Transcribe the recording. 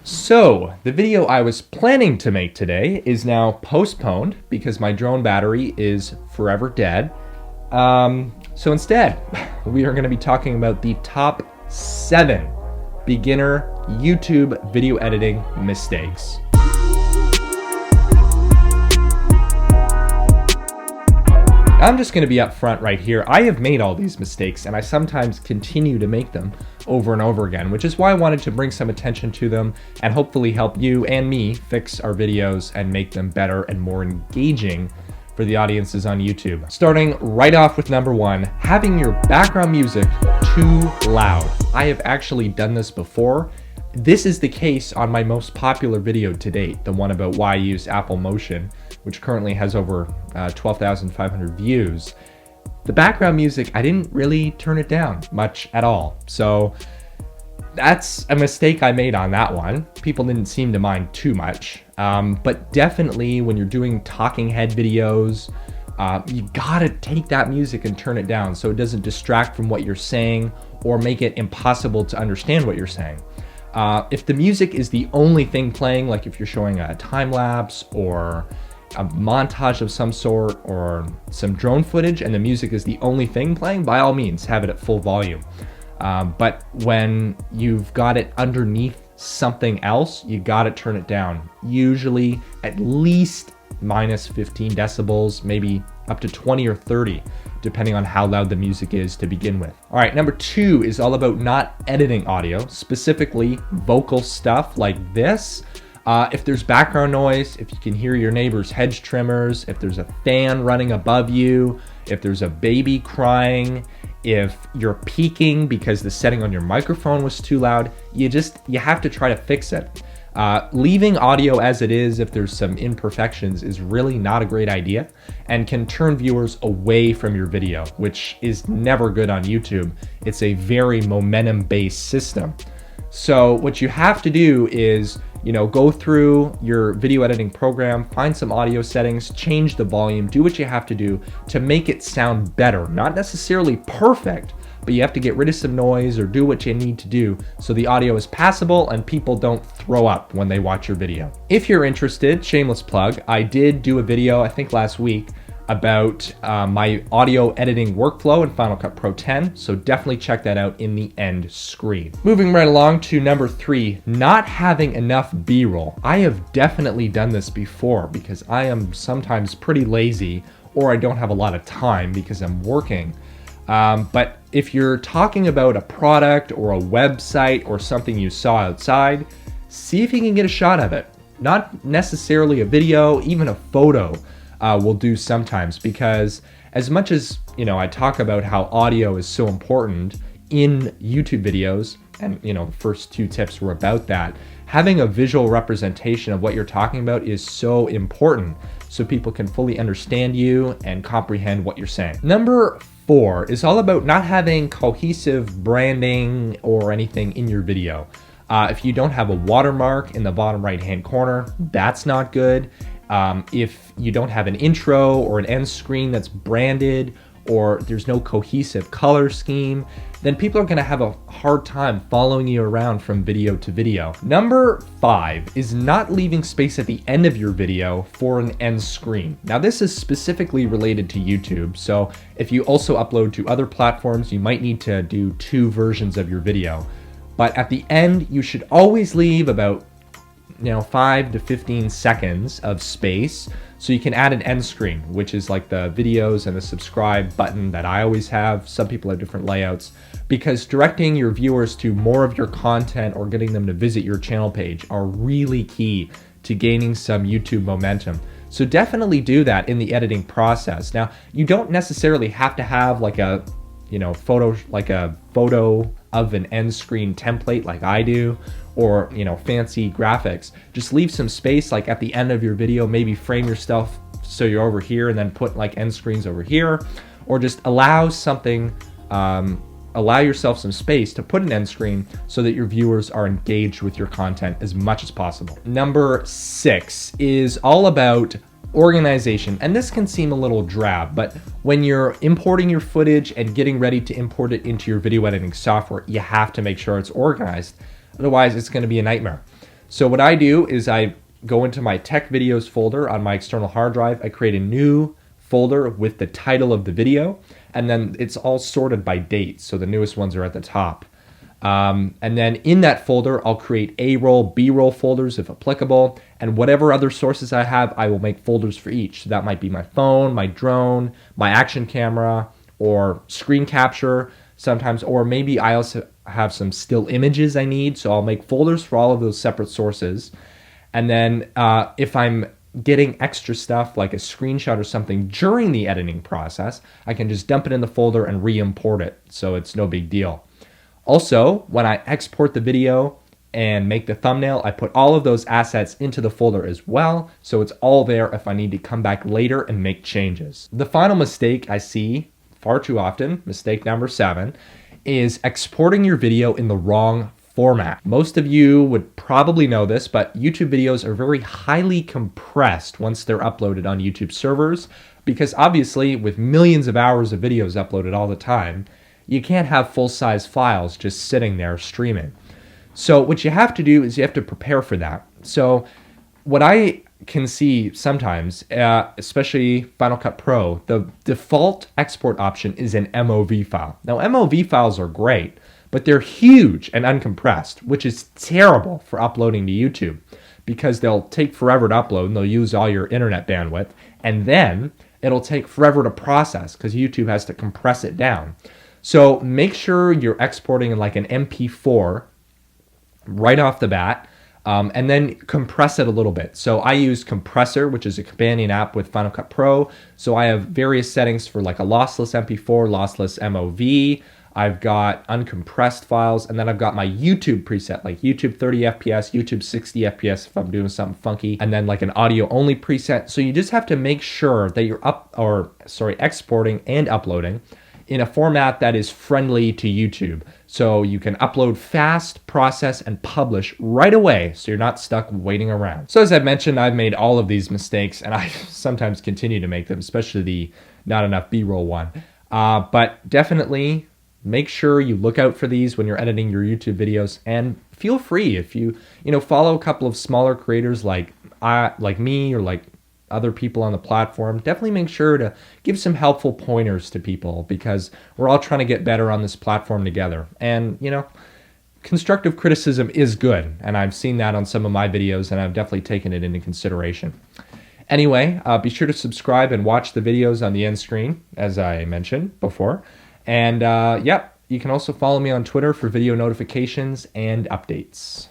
So, the video I was planning to make today is now postponed because my drone battery is forever dead. So instead, we are going to be talking about the top 7 beginner YouTube video editing mistakes. I'm just going to be upfront right here. I have made all these mistakes and I sometimes continue to make them over and over again, which is why I wanted to bring some attention to them and hopefully help you and me fix our videos and make them better and more engaging for the audiences on YouTube. Starting right off with number 1, having your background music too loud. I have actually done this before. This is the case on my most popular video to date, the one about why I use Apple Motion, which currently has over 12,500 views. The background music, I didn't really turn it down much at all. So that's a mistake I made on that one. People didn't seem to mind too much. But definitely when you're doing talking head videos, you gotta take that music and turn it down so it doesn't distract from what you're saying or make it impossible to understand what you're saying. If the music is the only thing playing, like if you're showing a time lapse or a montage of some sort or some drone footage and the music is the only thing playing, by all means have it at full volume. But when you've got it underneath something else, you gotta turn it down. Usually at least minus 15 decibels, maybe up to 20 or 30, depending on how loud the music is to begin with. All right, number 2 is all about not editing audio, specifically vocal stuff like this. If there's background noise, if you can hear your neighbor's hedge trimmers, if there's a fan running above you, if there's a baby crying, if you're peaking because the setting on your microphone was too loud, you have to try to fix it. Leaving audio as it is, if there's some imperfections, is really not a great idea and can turn viewers away from your video, which is never good on YouTube. It's a very momentum-based system. So what you have to do is, go through your video editing program, find some audio settings, change the volume, do what you have to do to make it sound better. Not necessarily perfect, but you have to get rid of some noise or do what you need to do so the audio is passable and people don't throw up when they watch your video. If you're interested, shameless plug, I did do a video, I think last week, about my audio editing workflow in Final Cut Pro 10, so definitely check that out in the end screen. Moving right along to number 3, not having enough B-roll. I have definitely done this before because I am sometimes pretty lazy or I don't have a lot of time because I'm working. But if you're talking about a product or a website or something you saw outside, see if you can get a shot of it. Not necessarily a video, even a photo will do sometimes, because as much as I talk about how audio is so important in YouTube videos, and the first 2 tips were about that, having a visual representation of what you're talking about is so important so people can fully understand you and comprehend what you're saying. Number 4 is all about not having cohesive branding or anything in your video. If you don't have a watermark in the bottom right hand corner, that's not good. If you don't have an intro or an end screen that's branded, or there's no cohesive color scheme, then people are going to have a hard time following you around from video to video. Number 5 is not leaving space at the end of your video for an end screen. Now this is specifically related to YouTube, so if you also upload to other platforms, you might need to do 2 versions of your video. But at the end, you should always leave about 5 to 15 seconds of space so you can add an end screen, which is like the videos and the subscribe button that I always have. Some people have different layouts, because directing your viewers to more of your content or getting them to visit your channel page are really key to gaining some YouTube momentum. So definitely do that in the editing process. Now, you don't necessarily have to have like a photo of an end screen template like I do, or fancy graphics. Just leave some space, like at the end of your video, maybe frame yourself so you're over here and then put like end screens over here, or just allow yourself some space to put an end screen so that your viewers are engaged with your content as much as possible. Number 6 is all about organization, and this can seem a little drab, but when you're importing your footage and getting ready to import it into your video editing software, you have to make sure it's organized. Otherwise, it's going to be a nightmare. So what I do is I go into my tech videos folder on my external hard drive. I create a new folder with the title of the video, and then it's all sorted by date. So the newest ones are at the top. And then in that folder, I'll create A-roll, B-roll folders if applicable, and whatever other sources I have, I will make folders for each. So that might be my phone, my drone, my action camera, or screen capture sometimes, or maybe I also have some still images I need, so I'll make folders for all of those separate sources. And then if I'm getting extra stuff like a screenshot or something during the editing process, I can just dump it in the folder and re-import it, so it's no big deal. Also, when I export the video and make the thumbnail, I put all of those assets into the folder as well, so it's all there if I need to come back later and make changes. The final mistake I see far too often, mistake number 7, is exporting your video in the wrong format. Most of you would probably know this, but YouTube videos are very highly compressed once they're uploaded on YouTube servers, because obviously with millions of hours of videos uploaded all the time, you can't have full-size files just sitting there streaming. So what you have to do is you have to prepare for that. So what I can see sometimes, especially Final Cut Pro, the default export option is an MOV file. Now MOV files are great, but they're huge and uncompressed, which is terrible for uploading to YouTube because they'll take forever to upload and they'll use all your internet bandwidth, and then it'll take forever to process because YouTube has to compress it down. So make sure you're exporting in like an MP4 right off the bat, and then compress it a little bit. So I use Compressor, which is a companion app with Final Cut Pro. So I have various settings for like a lossless MP4, lossless MOV. I've got uncompressed files, and then I've got my YouTube preset, like YouTube 30 FPS, YouTube 60 FPS if I'm doing something funky, and then like an audio only preset. So you just have to make sure that you're exporting and uploading in a format that is friendly to YouTube. So you can upload fast, process, and publish right away so you're not stuck waiting around. So as I mentioned, I've made all of these mistakes, and I sometimes continue to make them, especially the not enough B-roll one. But definitely make sure you look out for these when you're editing your YouTube videos, and feel free if you follow a couple of smaller creators like me or like other people on the platform. Definitely make sure to give some helpful pointers to people because we're all trying to get better on this platform together. And constructive criticism is good, and I've seen that on some of my videos, and I've definitely taken it into consideration. Anyway, be sure to subscribe and watch the videos on the end screen, as I mentioned before. And you can also follow me on Twitter for video notifications and updates.